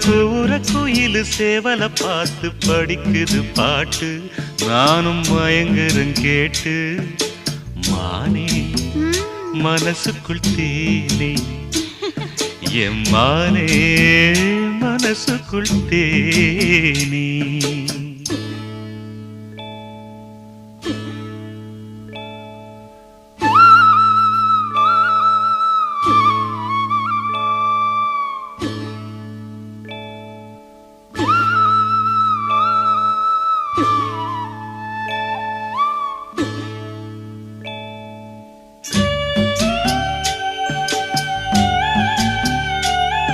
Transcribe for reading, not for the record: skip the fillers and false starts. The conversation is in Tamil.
கூற குயிலு சேவல பார்த்து படிக்குது பாட்டு நானும் மயங்குறேன் கேட்டு மானே மனசுக்குள் தேனே எம்மானே மனசுக்குள் தேனே